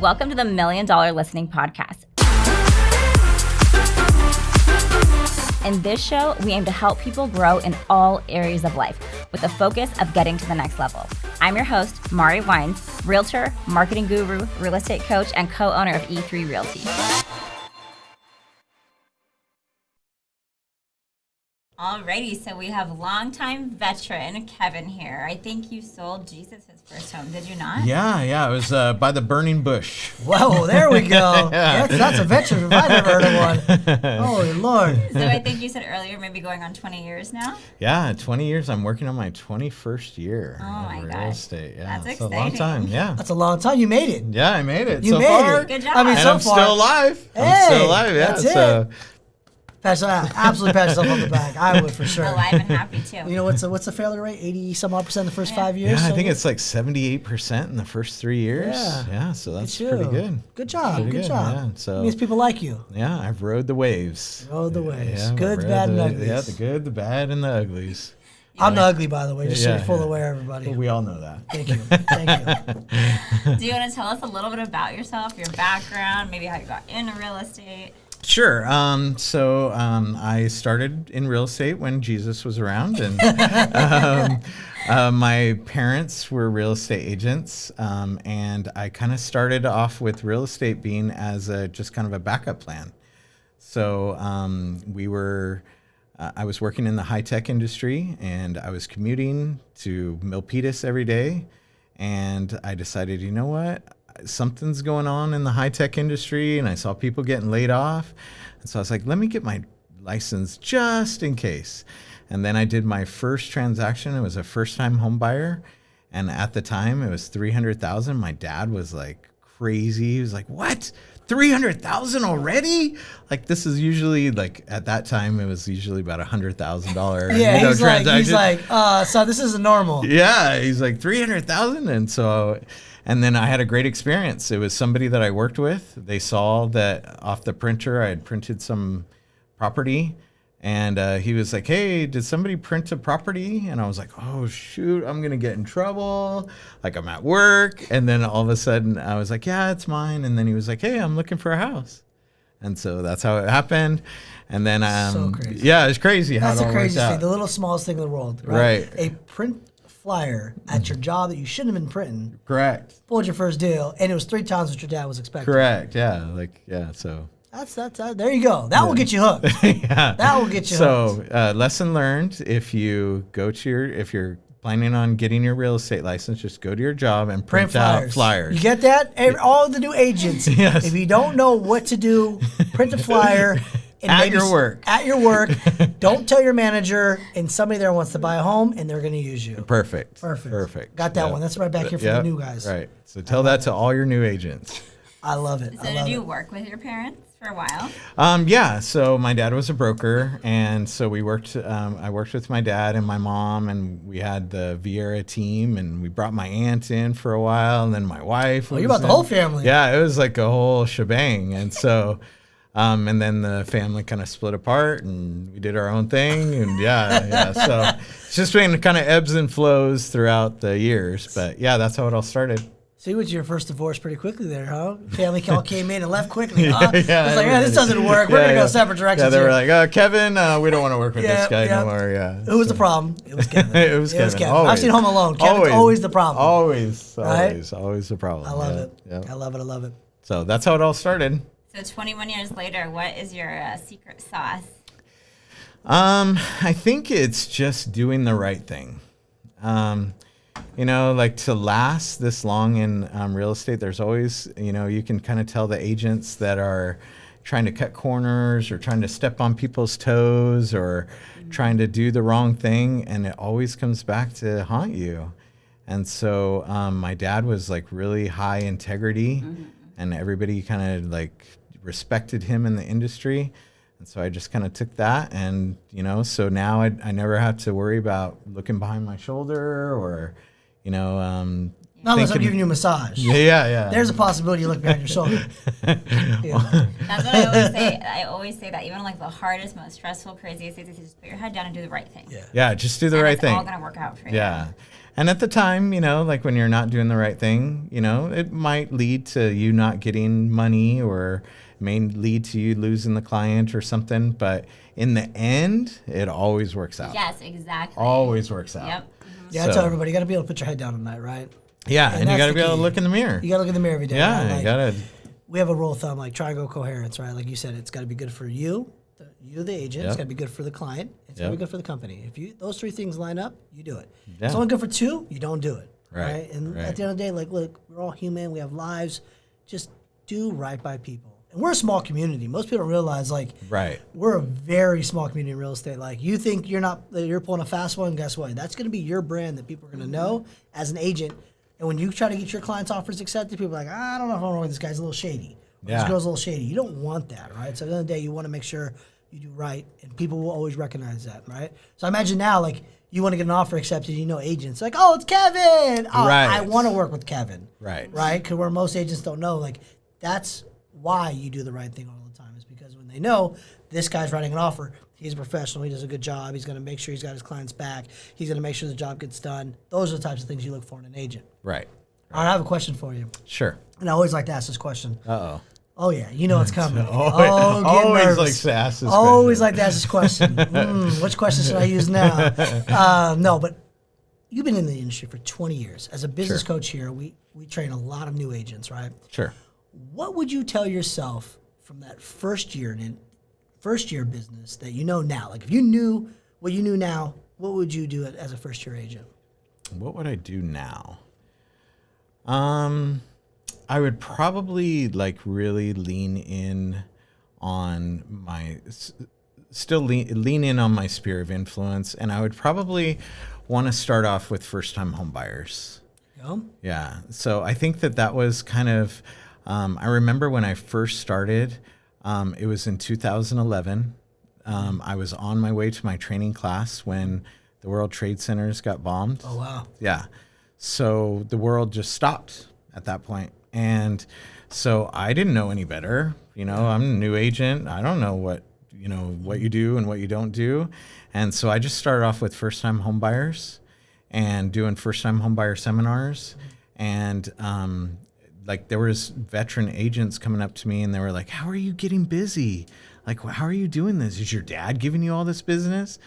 Welcome to the $1 Million Listening Podcast. In this show, we aim to help people grow in all areas of life with the focus of getting to the next level. I'm your host, Mari Wines, realtor, marketing guru, real estate coach, and co-owner of E3 Realty. Alrighty, so we have longtime veteran Kevin here. I think you sold Jesus his first home, did you not? Yeah. It was by the burning bush. Whoa, there we go. That's a veteran if I've ever heard of one. Holy Lord. So I think you said earlier, maybe going on 20 years now? Yeah, 20 years. I'm working on my 21st year of real gosh. estate. Yeah, That's it's exciting. a long time. Yeah. That's a long time. You made it. Yeah, I made it. You so made far. it. Good job. I mean, And so I'm far. still alive. Hey, I'm still alive. Yeah. that's so. it. Absolutely pat yourself on the back. I would for sure. Alive and happy too. You know what's the failure rate? 80-some-odd% in the first 5 years? Yeah, I think it's like 78% in the first 3 years. Yeah. So that's Good pretty show. good. Good job. Pretty Good job. Yeah, so Means people like you. yeah, I've rode the waves. Rode the waves. Yeah, Good, I've bad, rode and the- uglies. Yeah, the good, the bad, and the uglies. I'm the ugly, by the way, just so Yeah, you're full yeah. aware, everybody. Well, we all know that. Thank you. Thank you. Do you want to tell us a little bit about yourself, your background, maybe how you got into real estate? Sure. I started in real estate when Jesus was around, and my parents were real estate agents, and I kind of started off with real estate being as just kind of a backup plan. So I was working in the high-tech industry, and I was commuting to Milpitas every day, and I decided, you know what? Something's going on in the high-tech industry, and I saw people getting laid off. And so I was like, let me get my license just in case. And then I did my first transaction. It was a first-time home buyer. And at the time, it was $300,000. My dad was like crazy. He was like, what? $300,000 already? Like, this is usually, like, at that time, it was usually about $100,000 Yeah, transaction. he's like, so this isn't normal. Yeah, he's like $300,000, and then I had a great experience. It was somebody that I worked with. They saw that off the printer I had printed some property, and he was like, "Hey, did somebody print a property?" And I was like, "Oh shoot, I'm gonna get in trouble. Like I'm at work." And then all of a sudden I was like, "Yeah, it's mine." And then he was like, "Hey, I'm looking for a house." And so that's how it happened. And then So crazy. yeah, it's crazy how That's it the all worked craziest thing. out. The little smallest thing in the world. Right. Right. A print flyer at your job that you shouldn't have been printing. Correct. Pulled your first deal, and it was 3 times what your dad was expecting. Correct. Yeah. So. That's there you go. That will get you hooked. Yeah. That will get you hooked. So, lesson learned: if you're planning on getting your real estate license, just go to your job and print out flyers. You get that? All the new agents. Yes. If you don't know what to do, print a flyer. And At maybe your work. At your work. Don't tell your manager, and somebody there wants to buy a home, and they're going to use you. Perfect. Got that Yep. one. That's right back here for Yep. the new guys. Right. So tell that to all your new agents. I love it. So did you work with your parents for a while? Yeah. So my dad was a broker, and so we worked. I worked with my dad and my mom, and we had the Vierra team, and we brought my aunt in for a while, and then my wife. Oh, you brought the whole family. Yeah, it was like a whole shebang, and so. And then the family kind of split apart, and we did our own thing, and yeah. So it's just been kind of ebbs and flows throughout the years, but yeah, that's how it all started. So you went to your first divorce pretty quickly there, huh? Family all came in and left quickly, huh? Yeah, It's like, yeah, this doesn't work. We're going to go separate directions Yeah, they were here. like, Kevin, we don't want to work with this guy no more. Yeah. Who was the problem? It was Kevin. It was Kevin. I've Always. seen Home Alone. Kevin's always the problem. Always Right? the problem. I love it. Yeah. I love it. So that's how it all started. So 21 years later, what is your secret sauce? I think it's just doing the right thing. Like to last this long in real estate, there's always, you can kind of tell the agents that are trying to cut corners or trying to step on people's toes or trying to do the wrong thing, and it always comes back to haunt you. And so my dad was like really high integrity, and everybody kind of like respected him in the industry. And so I just kind of took that, and so now I never have to worry about looking behind my shoulder or Not unless I'm giving you a massage. Yeah. There's a possibility you look behind your shoulder. Yeah. That's what I always say. I always say that even like the hardest, most stressful, craziest things, just put your head down and do the right thing. Yeah, just do the right It's thing. all gonna work out for you. Yeah. And at the time, like when you're not doing the right thing, it might lead to you not getting money or may lead to you losing the client or something. But in the end, it always works out. Yes, exactly. Always works out. Yep. Yeah, I tell everybody, you got to be able to put your head down at night, right? Yeah, and you got to be able to key. look in the mirror. You got to look in the mirror every day. Yeah, right? you got to. We have a rule of thumb, like triangle coherence, right? Like you said, it's got to be good for you, the agent. It's got to be good for the client. It's got to be good for the company. If those three things line up, you do it. If it's only good for two, you don't do it. Right? And at the end of the day, like, look, we're all human. We have lives. Just do right by people. And we're a small community. Most people don't realize, like, we're a very small community in real estate. Like, you think you're pulling a fast one, guess what? That's going to be your brand that people are going to know as an agent. And when you try to get your clients' offers accepted, people are like, I don't know if I want to work with this guy's a little shady. Or this girl's a little shady. You don't want that, right? So at the end of the day, you want to make sure you do right, and people will always recognize that, right? So I imagine now, like, you want to get an offer accepted, agents. Like, oh, it's Kevin. Oh, I want to work with Kevin. Right? Because where most agents don't know, like, that's why you do the right thing all the time, is because when they know this guy's writing an offer, he's a professional, he does a good job, he's going to make sure he's got his clients back, he's going to make sure the job gets done. Those are the types of things you look for in an agent. Right. All right, I have a question for you. Sure. And I always like to ask this question. Uh-oh. Oh, yeah, you know it's coming. Always like to ask this Always like to ask this question. Which question should I use now? No, but you've been in the industry for 20 years. As a business coach here, we train a lot of new agents, right? Sure. What would you tell yourself from that first year business that you know now? Like, if you knew what you knew now, what would you do as a first year agent? What would I do now? I would probably really lean in on my lean in on my sphere of influence, and I would probably want to start off with first-time home buyers. Yeah. So I think that was kind of. I remember when I first started, it was in 2011. I was on my way to my training class when the World Trade Centers got bombed. Oh, wow. Yeah. So the world just stopped at that point. And so I didn't know any better. I'm a new agent. I don't know what you do and what you don't do. And so I just started off with first-time home buyers and doing first-time home buyer seminars. And, there was veteran agents coming up to me and they were like, how are you getting busy? Like, how are you doing this? Is your dad giving you all this business?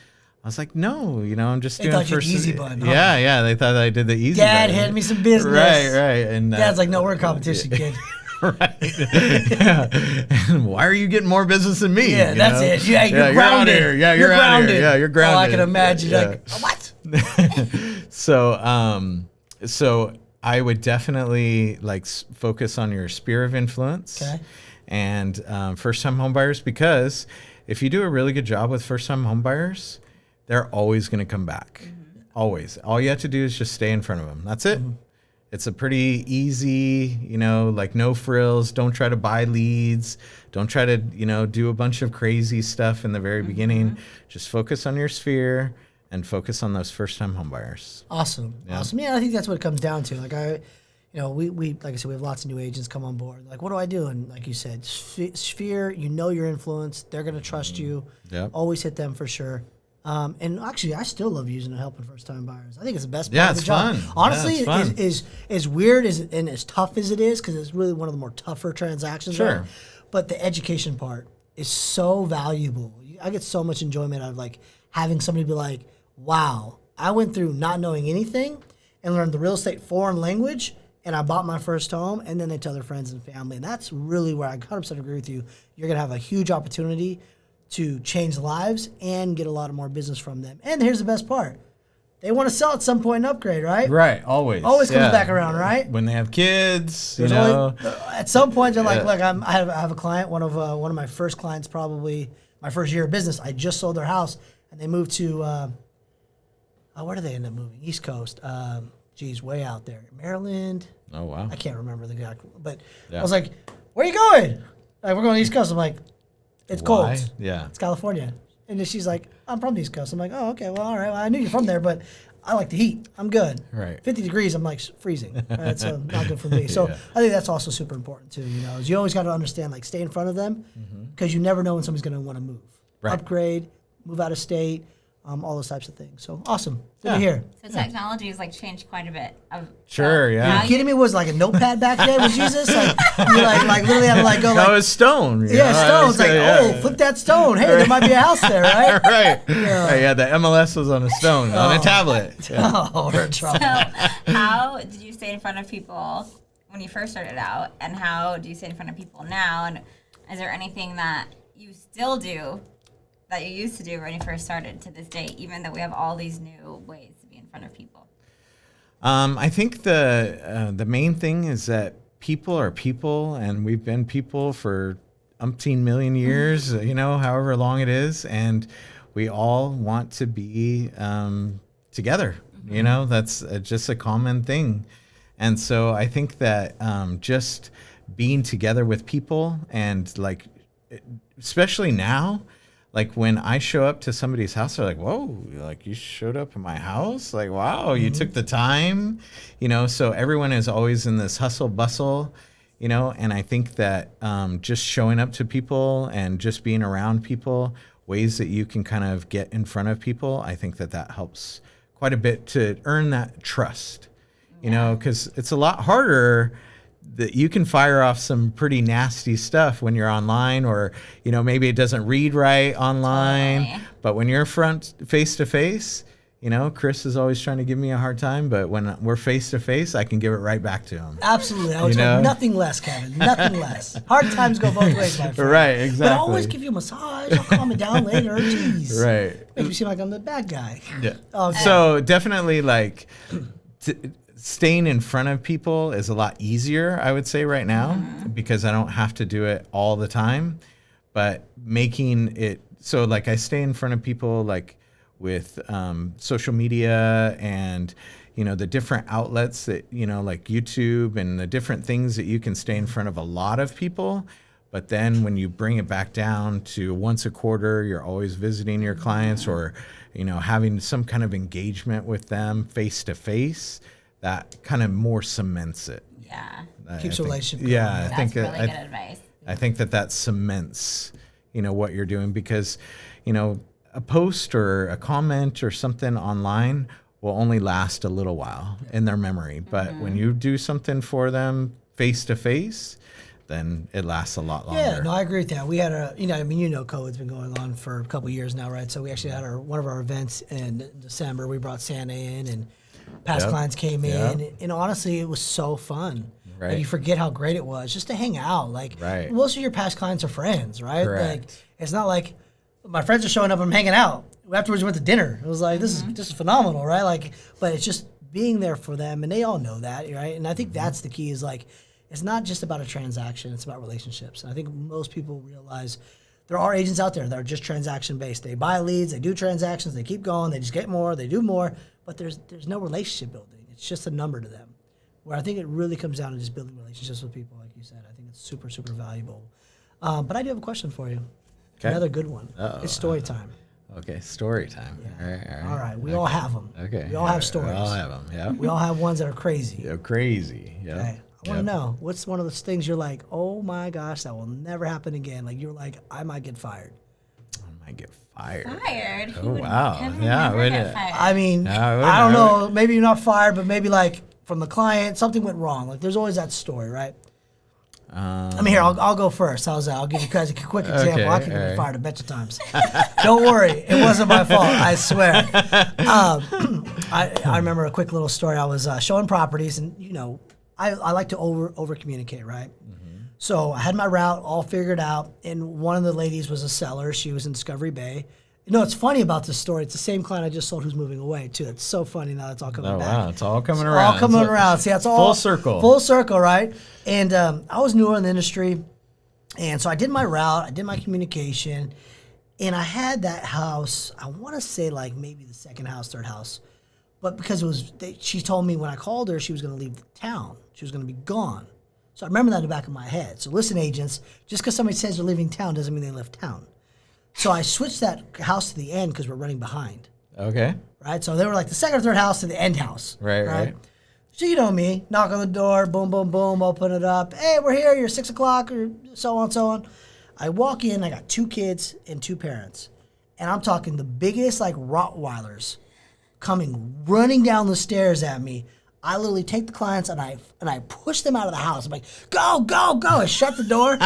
I was like, no, I'm just doing first. Easy button. Huh? Yeah. They thought I did the easy Dad button. hand me some business. Right. And Dad's like, no, we're in competition, kid. Right. Yeah. And why are you getting more business than me? Yeah, that's it. Yeah, you're grounded. Out here. Yeah, you're grounded. Yeah, you're grounded. Oh, I can imagine. Yeah. Like, what? So I would definitely focus on your sphere of influence. Okay. And first-time homebuyers, because if you do a really good job with first-time homebuyers, they're always going to come back. Mm-hmm. Always. All you have to do is just stay in front of them. That's it. Mm-hmm. It's a pretty easy, no frills. Don't try to buy leads. Don't try to, do a bunch of crazy stuff in the very beginning. Just focus on your sphere and focus on those first-time homebuyers. Awesome. Yeah. Awesome. Yeah, I think that's what it comes down to. We like I said, we have lots of new agents come on board. Like, what do I do? And like you said, sphere, your influence. They're going to trust you. Yep. Always hit them for sure. And actually, I still love using and helping first-time buyers. I think it's the best part of the job. Fun. Honestly, it's fun. As weird and as tough as it is, because it's really one of the more tougher transactions. Sure. Right? But the education part is so valuable. I get so much enjoyment out of having somebody be like, wow, I went through not knowing anything and learned the real estate foreign language, and I bought my first home, and then they tell their friends and family. And that's really where I 100% agree with you. You're going to have a huge opportunity to change lives and get a lot of more business from them. And here's the best part. They want to sell at some point and upgrade, right? Right, always. Always comes back around, right? When they have kids, at some point, they're like, look, I have a client, one of my first clients, probably my first year of business. I just sold their house, and they moved to, where did they end up moving? East Coast. Way out there. Maryland. Oh, wow. I can't remember the exact, but I was like, where are you going? Like, we're going to East Coast. I'm like, it's cold. Yeah. It's California. And then she's like, I'm from the East Coast. I'm like, oh, okay, well, all right. Well, I knew you're from there, but I like the heat. I'm good. Right. 50 degrees, I'm freezing. Right? So not good for me. So I think that's also super important too. Is you always got to understand, stay in front of them, because you never know when somebody's going to want to move, upgrade, move out of state, all those types of things. So awesome. Good to hear. So technology has like changed quite a bit. Sure, yeah. Are you kidding me? Was it like a notepad back then with Jesus? Like, you like literally had to like go like. No, it's stone. Stone's like, flip that stone. Hey, there might be a house there, right? Right. Yeah, the MLS was on a stone, on a tablet. Yeah. Oh, we're in trouble. So how did you stay in front of people when you first started out, and how do you stay in front of people now? And is there anything that you still do that you used to do when you first started to this day, even though we have all these new ways to be in front of people? I think the main thing is that people are people, and we've been people for umpteen million years, however long it is, and we all want to be together. That's just a common thing. And so I think that just being together with people, and like, especially now, like when I show up to somebody's house, they're like, whoa, like you showed up at my house? Like, wow, you took the time, so everyone is always in this hustle bustle, and I think that just showing up to people and just being around people, ways that you can kind of get in front of people, I think that helps quite a bit to earn that trust, because it's a lot harder. That you can fire off some pretty nasty stuff when you're online, or maybe it doesn't read right online. Totally. But when you're face to face, Chris is always trying to give me a hard time. But when we're face to face, I can give it right back to him. Absolutely, I would expect nothing less, Kevin. Nothing less. Hard times go both ways, my friend. Right, exactly. But I'll always give you a massage. I'll calm it down later. Jeez. Right. Makes me seem like I'm the bad guy. Yeah. Okay. So definitely, like. Staying in front of people is a lot easier, I would say, right now, because I don't have to do it all the time. But making it so, like, I stay in front of people, like with social media and the different outlets that like YouTube and the different things that you can stay in front of a lot of people. But then when you bring it back down to once a quarter, you're always visiting your clients, or having some kind of engagement with them face to face. That kind of more cements it. Yeah. Keeps a relationship going. Yeah, That's really good advice. I think that cements, what you're doing, because, a post or a comment or something online will only last a little while in their memory. But when you do something for them face to face, then it lasts a lot longer. Yeah, no, I agree with that. We had COVID's been going on for a couple of years now, right? So we actually had one of our events in December. We brought Santa in, and past clients came in, and honestly, it was so fun. Right. Like, you forget how great it was just to hang out. Like, most of your past clients are friends, right? Correct. Like, it's not like my friends are showing up and I'm hanging out. Afterwards, we went to dinner. It was like, this is phenomenal, right? Like, but it's just being there for them, and they all know that, right? And I think that's the key, is like, it's not just about a transaction, it's about relationships. And I think most people realize there are agents out there that are just transaction based. They buy leads, they do transactions, they keep going, they just get more, they do more. But there's no relationship building. It's just a number to them. Where I think it really comes down to just building relationships with people, like you said. I think it's super, super valuable. But I do have a question for you. Okay. Another good one. It's story time. Okay, story time. Yeah. All right. We all have them. Okay. We all have stories. We all have them, yeah. We all have ones that are crazy. Yeah, crazy, yeah. Okay. I want to know, what's one of those things you're like, oh my gosh, that will never happen again? Like, you're like, I might get fired. I might get fired. Fired? Oh, wow. Kevin Yeah. never get fired. I mean, I don't know. Maybe you're not fired, but maybe like from the client, something went wrong. Like, there's always that story, right? I mean, here, I'll go first. How's that? I'll give you guys a quick example. Okay, I could have been fired a bunch of times. Don't worry. It wasn't my fault. I swear. I remember a quick little story. I was showing properties, and, I like to over communicate, right? So I had my route all figured out, and one of the ladies was a seller. She was in Discovery Bay. It's funny about this story. It's the same client I just sold who's moving away, too. It's so funny now. It's all coming back. Wow, it's all coming around. All coming around. See, that's all full circle. Full circle, right? And I was newer in the industry, and so I did my route. I did my communication, and I had that house, I want to say like maybe the second house, third house. But because she told me when I called her, she was going to leave the town. She was going to be gone. So I remember that in the back of my head. So listen, agents, just because somebody says they're leaving town doesn't mean they left town. So I switched that house to the end because we're running behind. Okay. Right? So they were like the second or third house to the end house. Right. So you know me, knock on the door, boom, boom, boom, open it up. Hey, we're here, you're 6 o'clock, or so on, so on. I walk in, I got 2 kids and 2 parents. and I'm talking the biggest like Rottweilers coming running down the stairs at me. I literally take the clients and I push them out of the house. I'm like, go, go, go. I shut the door.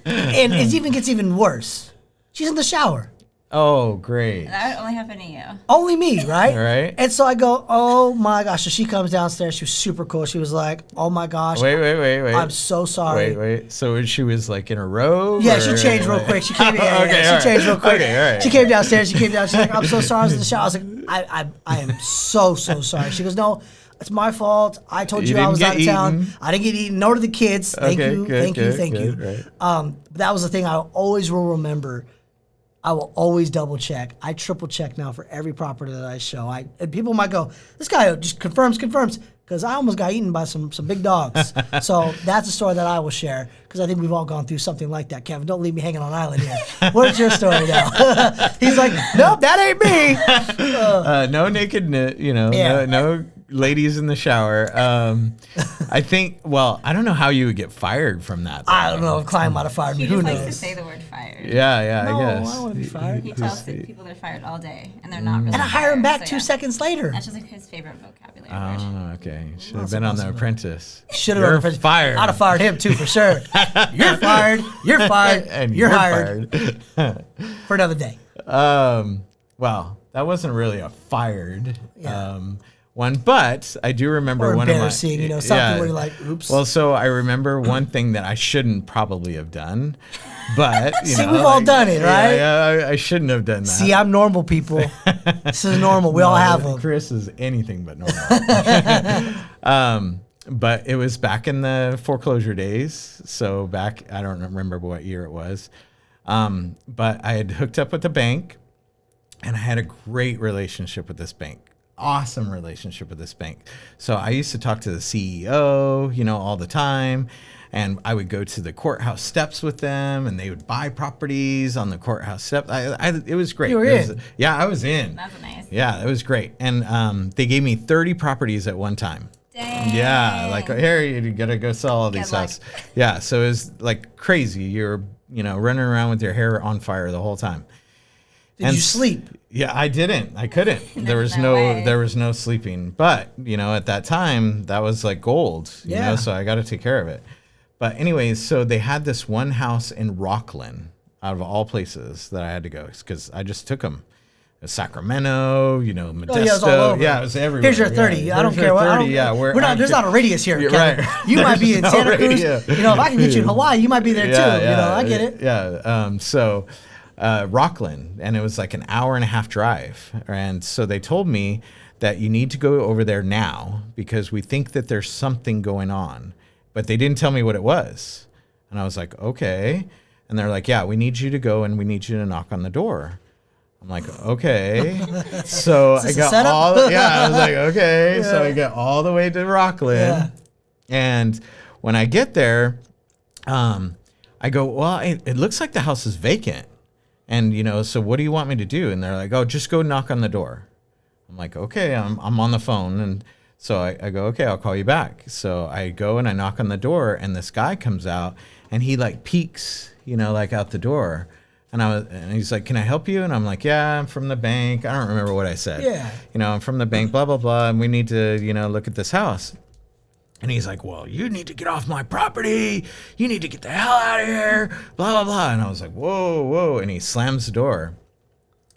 And it gets even worse. She's in the shower. Oh, great. That would only happen to you. Only me, right? Right. And so I go, oh my gosh. So she comes downstairs. She was super cool. She was like, oh my gosh. Wait. I'm so sorry. Wait. So she was like in a robe? Yeah, she changed real quick. She came. She changed real quick. Okay, all right. She came downstairs. She's like, I'm so sorry. I was in the shower. I was like, I am so sorry. She goes, no, it's my fault. I told you I was out of town. I didn't get eaten. Nor did the kids. Thank you. Thank you. Right. But that was the thing I always will remember. I will always double check. I triple check now for every property that I show. And people might go, this guy just confirms, because I almost got eaten by some big dogs. So that's a story that I will share, because I think we've all gone through something like that. Kevin, don't leave me hanging on an island here. What's your story now? He's like, nope, that ain't me. No naked, no ladies in the shower. I think, well, I don't know how you would get fired from that, though. I don't know if Klein might have fired me. He Who just knows? likes to say the word fired. Yeah, No, I guess. I don't want to be fired. He tells people they're fired all day, and they're not really And I hire him fired, back so 2 seconds later. That's just like his favorite vocabulary word. Oh, okay. Should have been on The Apprentice. Should have been fired. I'd have fired him too for sure. You're fired. You're fired. And you're hired for another day. Well, that wasn't really a fired one, but I do remember Or one of my embarrassing, something where you're like, oops. Well, so I remember one thing that I shouldn't probably have done, but See, we've all done it, right? Yeah, I shouldn't have done that. See, I'm normal, people. This is normal. We all have them. Chris is anything but normal. But it was back in the foreclosure days. So back, I don't remember what year it was. But I had hooked up with the bank, and I had a great relationship with this bank. Awesome relationship with this bank. So I used to talk to the CEO, all the time. And I would go to the courthouse steps with them, and they would buy properties on the courthouse steps. It was great. You were in. Yeah, I was in. That's nice. Yeah, it was great. And they gave me 30 properties at one time. Dang. Yeah, like, here, you got to go sell all these Good luck. houses. Yeah, so it was like crazy. You're, running around with your hair on fire the whole time. Did you sleep? Yeah, I didn't. I couldn't. There was no sleeping. But, at that time, that was like gold, so I got to take care of it. But anyways, so they had this one house in Rockland, out of all places, that I had to go, because I just took them. Sacramento, Modesto. Oh, yeah, it was all over. Yeah, it was everywhere. Here's your 30. Yeah. I don't care what. 30, There's not a radius here. You're Kevin. right. You might be in There's Santa no Cruz. radius. If I can get you in Hawaii, you might be there too. I get it. Yeah. So Rockland, and it was like an hour and a half drive. And so they told me that you need to go over there now, because we think that there's something going on. But they didn't tell me what it was. And I was like, okay. And they're like, yeah, we need you to go, and we need you to knock on the door. I'm like, okay. So I got I was like, okay. Yeah. So I get all the way to Rockland. Yeah. And when I get there, I go, well, it looks like the house is vacant. And, so what do you want me to do? And they're like, oh, just go knock on the door. I'm like, okay, I'm on the phone. And so I go, okay, I'll call you back. So I go and I knock on the door, and this guy comes out, and he like peeks, like out the door. And he's like, can I help you? And I'm like, yeah, I'm from the bank. I don't remember what I said. Yeah. I'm from the bank, blah, blah, blah. And we need to, look at this house. And he's like, well, you need to get off my property. You need to get the hell out of here, blah, blah, blah. And I was like, whoa. And he slams the door.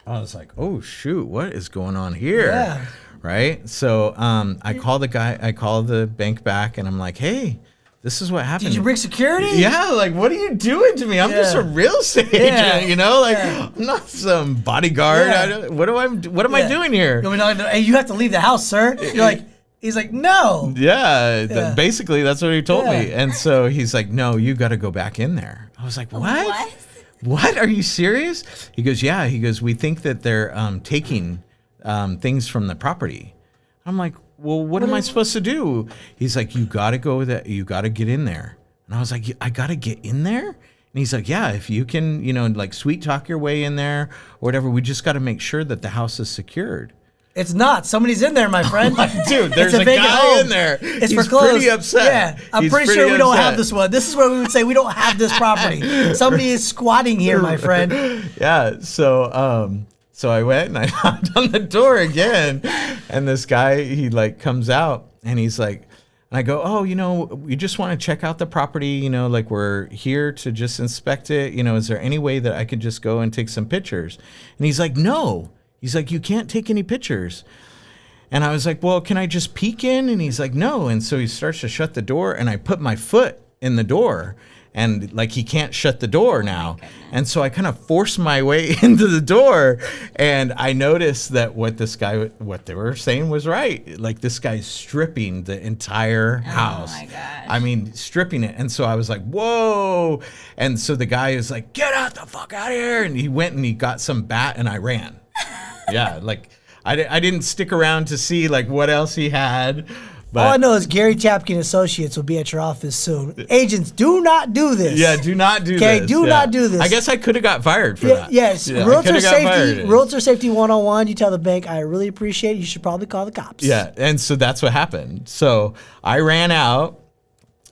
I was like, oh, shoot, what is going on here? Yeah. Right? So I call the bank back, and I'm like, hey, this is what happened. Did you bring security? Yeah, like, what are you doing to me? I'm just a real estate agent, I'm not some bodyguard. Yeah. What am I doing here? Hey, you have to leave the house, sir. You're like, he's like, no. Yeah. Basically, that's what he told me. And so he's like, no, you got to go back in there. I was like, what? What? Are you serious? He goes, yeah. He goes, we think that they're taking things from the property. I'm like, well, what am I supposed to do? He's like, you got to go there. You got to get in there. And I was like, I got to get in there? And he's like, yeah, if you can, like sweet talk your way in there or whatever, we just got to make sure that the house is secured. It's not. Somebody's in there, my friend. Dude, there's a guy in there. It's He's for clothes. pretty upset. Yeah, I'm pretty sure we don't have this one. This is where we would say we don't have this property. Somebody is squatting here, my friend. Yeah. So I went and I knocked on the door again, and this guy, he like comes out and he's like, and I go, oh, we just want to check out the property, like we're here to just inspect it. Is there any way that I could just go and take some pictures? And he's like, no. He's like, you can't take any pictures. And I was like, well, can I just peek in? And he's like, no. And so he starts to shut the door, and I put my foot in the door, and like he can't shut the door now. And so I kind of forced my way into the door, and I noticed that what they were saying was right. Like, this guy's stripping the entire house. Oh my gosh. I mean, stripping it. And so I was like, whoa. And so the guy is like, get out the fuck out of here. And he went and he got some bat, and I ran. Yeah, like I didn't stick around to see like what else he had. But all I know is Gary Chapkin Associates will be at your office soon. Agents, do not do this. Yeah, do not do this. Okay, do not do this. I guess I could have got fired for that. Yes, yeah, Realtor Safety 101. You tell the bank, I really appreciate it. You should probably call the cops. Yeah, and so that's what happened. So I ran out,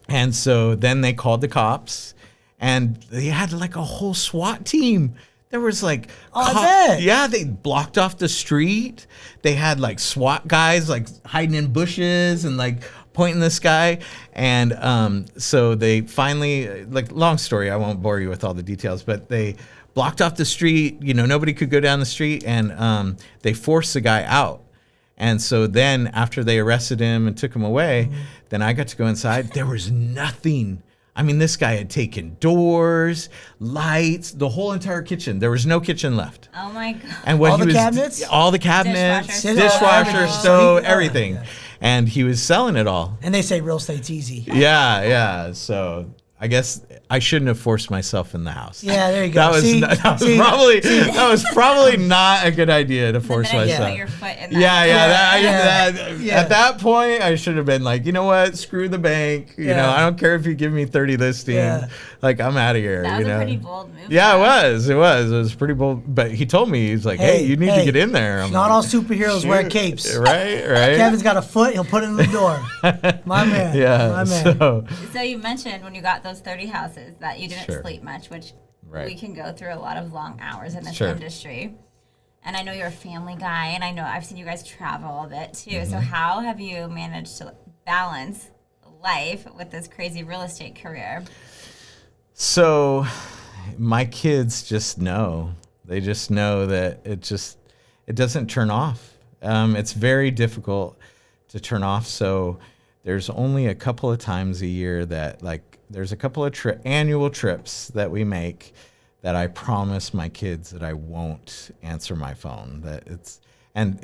and so then they called the cops, and they had like a whole SWAT team. There was like, yeah, they blocked off the street. They had like SWAT guys like hiding in bushes and like pointing this guy. And so they finally, like, long story, I won't bore you with all the details, but they blocked off the street. Nobody could go down the street, and they forced the guy out. And so then after they arrested him and took him away, then I got to go inside. There was nothing. I mean, this guy had taken doors, lights, the whole entire kitchen. There was no kitchen left. Oh my God. And what all the cabinets, dishwasher, stove, everything. Yeah. And he was selling it all. And they say real estate's easy. Yeah. So I guess I shouldn't have forced myself in the house. Yeah, there you go. That was probably not a good idea to force myself. Put your foot in that. At that point, I should have been like, you know what? Screw the bank. I don't care if you give me 30 listings. Yeah. Like, I'm out of here. That was a pretty bold move. Yeah, it was. It was pretty bold. But he told me, he's like, hey, you need to get in there. Not all superheroes wear capes. Right. Kevin's got a foot. He'll put it in the door. My man. Yeah. My man. So you mentioned when you got those 30 houses that you didn't sleep much, which we can go through a lot of long hours in this industry. And I know you're a family guy, and I know I've seen you guys travel a bit too. So how have you managed to balance life with this crazy real estate career? So my kids just know. They just know that it doesn't turn off. It's very difficult to turn off. So there's only a couple of times a year that, like, there's a couple of annual trips that we make that I promise my kids that I won't answer my phone. That and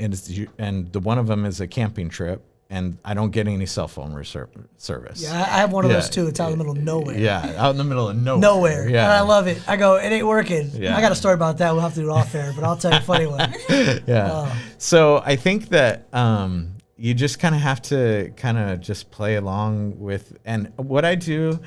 the one of them is a camping trip, and I don't get any cell phone service. Yeah, I have one of those too. It's out in the middle of nowhere. Yeah, out in the middle of nowhere. Nowhere. Yeah, and I love it. I go, it ain't working. Yeah. I got a story about that. We'll have to do it off air, but I'll tell you a funny one. Yeah. So I think that you just kind of have to kind of just play along with, and what I do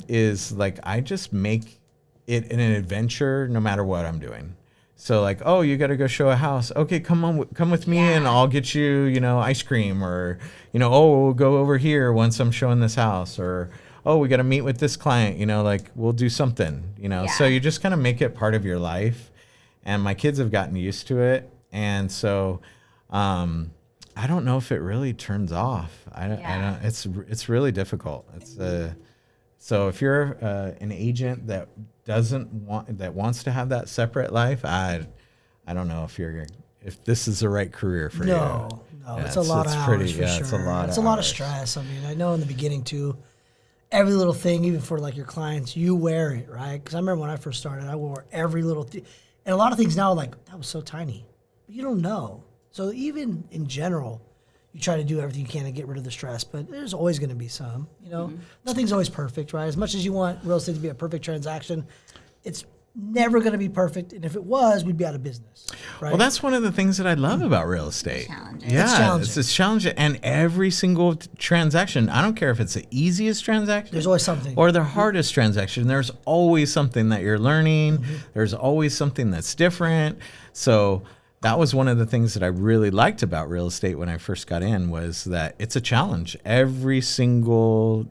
is, like, I just make it an adventure no matter what I'm doing. So, like, oh, you got to go show a house. Okay, come with me, and I'll get you, ice cream, or, oh, we'll go over here once I'm showing this house, or, oh, we got to meet with this client, like, we'll do something, So you just kind of make it part of your life, and my kids have gotten used to it, and so I don't know if it really turns off. I don't. It's really difficult. So if you're an agent that wants to have that separate life, I don't know if this is the right career for you. No, it's a lot of hours for sure. It's a lot of stress. I mean, I know in the beginning too, every little thing, even for like your clients, you wear it, right? Because I remember when I first started, I wore every little thing, and a lot of things now, like, that was so tiny, but you don't know. So even in general, you try to do everything you can to get rid of the stress, but there's always going to be some, Nothing's always perfect, right? As much as you want real estate to be a perfect transaction, it's never going to be perfect. And if it was, we'd be out of business, right? Well, that's one of the things that I love about real estate. Yeah, it's challenging. And every single transaction, I don't care if it's the easiest transaction. There's always something. Or the hardest transaction. There's always something that you're learning. Mm-hmm. There's always something that's different. So that was one of the things that I really liked about real estate when I first got in, was that it's a challenge. Every single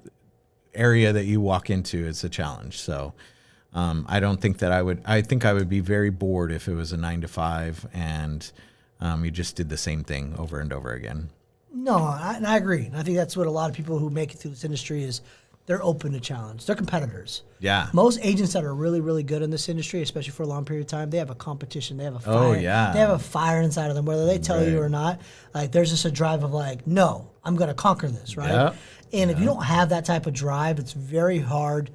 area that you walk into is a challenge. So I don't think that I think I would be very bored if it was a 9 to 5 and you just did the same thing over and over again. No, I agree. And I think that's what a lot of people who make it through this industry is, they're open to challenge. They're competitors. Yeah. Most agents that are really, really good in this industry, especially for a long period of time, they have a competition. They have a fire. Oh, yeah. They have a fire inside of them, whether they tell you or not. Like, there's just a drive of like, no, I'm going to conquer this, right? Yep. And if you don't have that type of drive, it's very hard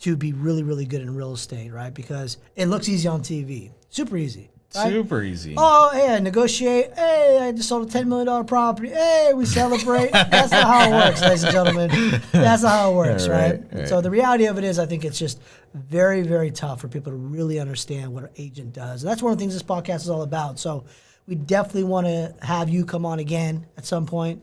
to be really, really good in real estate, right? Because it looks easy on TV. Super easy. Right? Super easy. Oh, hey, I negotiate. Hey, I just sold a $10 million property. Hey, we celebrate. That's not how it works, ladies and gentlemen. That's not how it works, right? So the reality of it is, I think it's just very, very tough for people to really understand what an agent does. And that's one of the things this podcast is all about. So we definitely want to have you come on again at some point,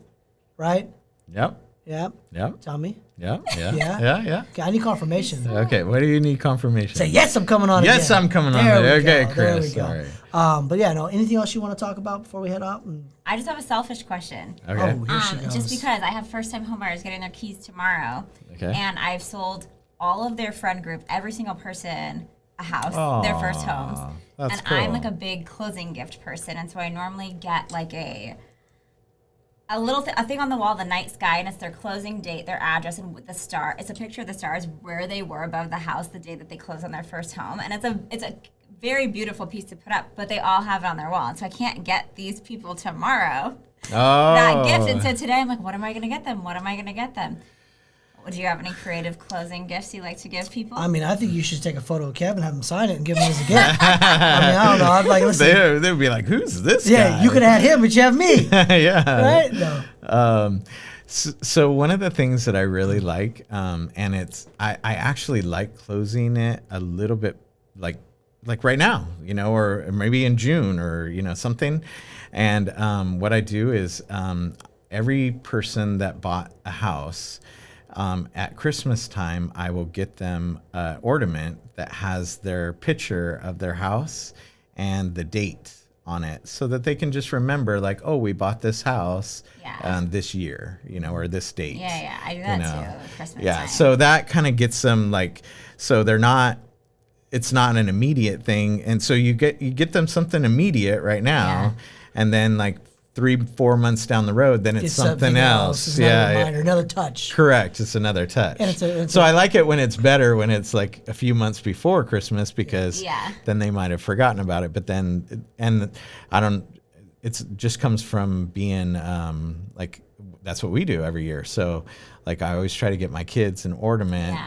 right? Yep. Yeah. Yep. Tell me. Yeah. Yeah. Yeah? Yeah. Okay, I need confirmation. Okay. What do you need confirmation? Say, yes, I'm coming on again. Yes, I'm coming on. There we Okay, go. Chris. There we go. All right. But yeah, no, anything else you want to talk about before we head out? I just have a selfish question. Okay. Oh, here she goes. Just because I have first-time homebuyers getting their keys tomorrow, Okay. and I've sold all of their friend group, every single person, a house, their first homes. That's and cool. I'm like a big closing gift person, and so I normally get like a little a thing on the wall, the night sky, and it's their closing date, their address, and with the star. It's a picture of the stars where they were above the house the day that they closed on their first home, and it's a very beautiful piece to put up. But they all have it on their wall, and so I can't get these people tomorrow that gift. And so today I'm like, what am I going to get them? What am I going to get them? Do you have any creative closing gifts you like to give people? I mean, I think you should take a photo of Kevin, have him sign it, and give him as a gift. I mean, I don't know. I'd like, listen. They'd be like, who's this guy? Yeah, you could have had him, but you have me. Yeah. Right? No. So one of the things that I really like, and I actually like closing it a little bit like right now, or maybe in June or, something. And what I do is every person that bought a house, at Christmas time, I will get them an ornament that has their picture of their house and the date on it, so that they can just remember, like, oh, we bought this house this year, or this date. Yeah, I do that too at Christmas time. So that kind of gets them, like, so it's not an immediate thing, and so you get them something immediate right now, and then like 3-4 months down the road, then it's something else. It's another reminder, another touch. Correct. It's another touch. And I like it when it's better when it's like a few months before Christmas, because then they might have forgotten about it. But then, it just comes from being like, that's what we do every year. So like I always try to get my kids an ornament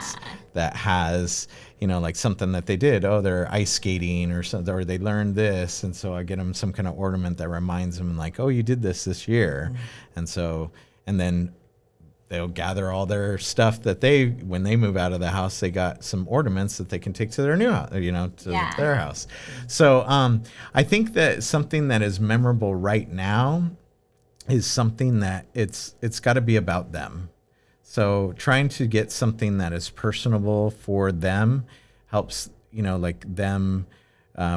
that has, like something that they did. Oh, they're ice skating or something, or they learned this. And so I get them some kind of ornament that reminds them, like, oh, you did this year. Mm-hmm. And then they'll gather all their stuff that when they move out of the house, they got some ornaments that they can take to their new house, to their house. So I think that something that is memorable right now is something that it's got to be about them. So trying to get something that is personable for them helps, like them.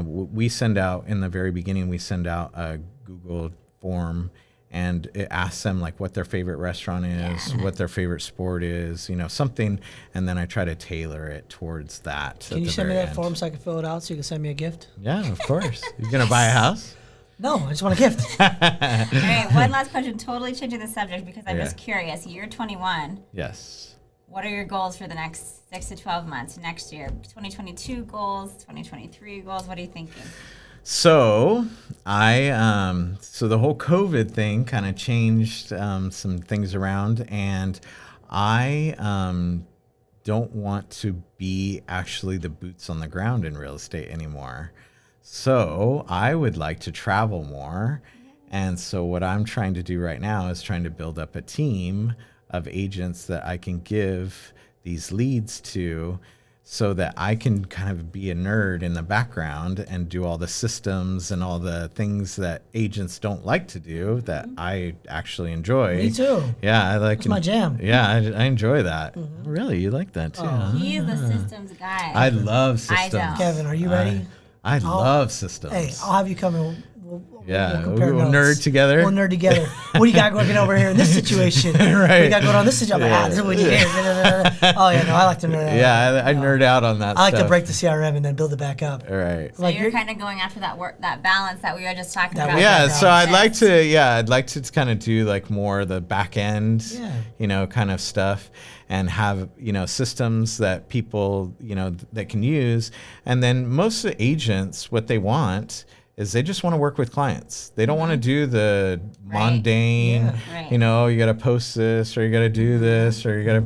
We send out, in the very beginning, we send out a Google form, and it asks them like what their favorite restaurant is, what their favorite sport is, something. And then I try to tailor it towards that. Can you send me that form so I can fill it out so you can send me a gift? Yeah, of course. You going to buy a house? No, I just want a gift. All right, one last question, totally changing the subject because I'm just curious. You're 21. Yes. What are your goals for the next 6 to 12 months next year? 2022 goals, 2023 goals, what are you thinking? So so the whole COVID thing kind of changed some things around, and I don't want to be actually the boots on the ground in real estate anymore. So I would like to travel more. And so what I'm trying to do right now is trying to build up a team of agents that I can give these leads to, so that I can kind of be a nerd in the background and do all the systems and all the things that agents don't like to do that I actually enjoy. Me too. Yeah, I like. It's my jam. Yeah, I enjoy that. Mm-hmm. Really, you like that too? Huh? He's the systems guy. I love systems. I don't. Kevin, are you ready? I love systems. Hey, I'll have you come in. Yeah, compare we'll notes. nerd together. We'll nerd together. What do you got working over here in this situation? Right. What do you got going on this situation? This is what you did. Oh, yeah, no, I like to nerd out. Yeah, I nerd out on that I like stuff. to break the CRM and then build it back up. All right. So Like you're kind of going after that balance that we were just talking about. Yeah, so I'd like to kind of do like more the back end, kind of stuff, and have, systems that people, that can use. And then most of the agents, what they want is they just want to work with clients. They don't want to do the mundane, you got to post this, or you got to do this, or you got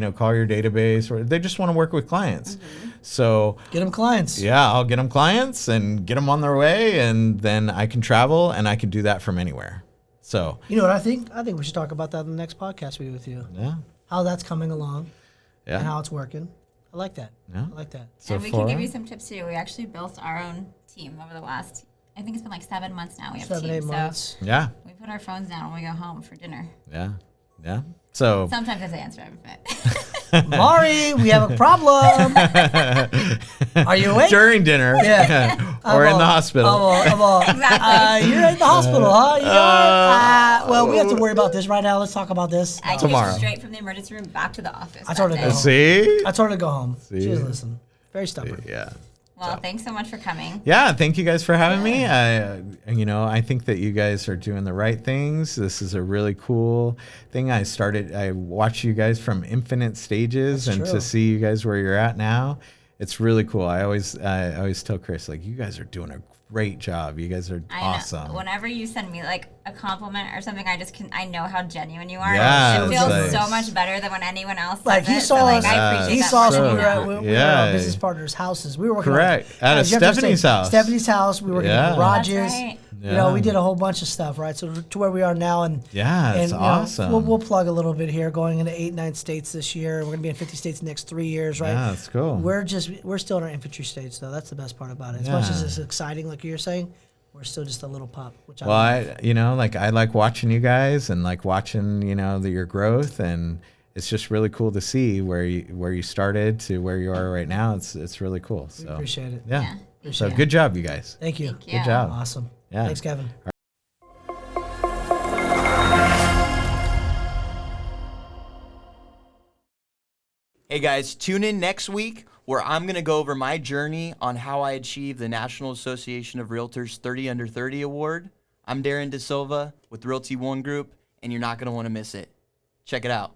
to, call your database, or they just want to work with clients. So get them clients. Yeah, I'll get them clients and get them on their way, and then I can travel and I can do that from anywhere. So you know what I think? I think we should talk about that in the next podcast we do with you. Yeah. How that's coming along. Yeah. And how it's working. I like that. Yeah. I like that. So and we can give you some tips too. We actually built our own team over the last, I think it's been like 7 months now. We have 7-8 months. So yeah. We put our phones down when we go home for dinner. Yeah. Yeah. So sometimes I have to answer everything. Mari, we have a problem. Are you awake? During dinner. Yeah. Or in the hospital. Exactly. You're in the hospital, huh? You are? Well, we have to worry about this right now. Let's talk about this. I tomorrow. Came straight from the emergency room back to the office. I told her to go home. See? I told her to go home. See? She doesn't listen. Very stubborn. Yeah. Well, thanks so much for coming. Yeah, thank you guys for having me. I think that you guys are doing the right things. This is a really cool thing. I watched you guys from infinite stages. That's and true. To see you guys where you're at now, it's really cool. I always tell Chris, like, you guys are doing a great job. You guys are awesome. Whenever you send me like a compliment or something, I know how genuine you are. Yeah, it feels so much better than when anyone else like says he it. saw So, us. I appreciate He that saw us more when than we that. were at our business partners' houses. We were working Correct. At a Stephanie's house. Stephanie's house. We were working in garages. That's right. We did a whole bunch of stuff, right? So to where we are now, and it's awesome. We'll plug a little bit here. Going into 8-9 states this year. We're gonna be in 50 states the next 3 years, right? Yeah, that's cool. We're still in our infantry stage, though. That's the best part about it. As much as it's exciting, like you're saying, we're still just a little pup. Which I like watching you guys and like watching your growth, and it's just really cool to see where you started to where you are right now. It's really cool. So we appreciate it. Yeah. So good job, you guys. Thank you. Thank you. Good job. Awesome. Yeah. Thanks, Kevin. Hey guys, tune in next week where I'm going to go over my journey on how I achieved the National Association of Realtors 30 Under 30 Award. I'm Darren De Silva with Realty One Group, and you're not going to want to miss it. Check it out.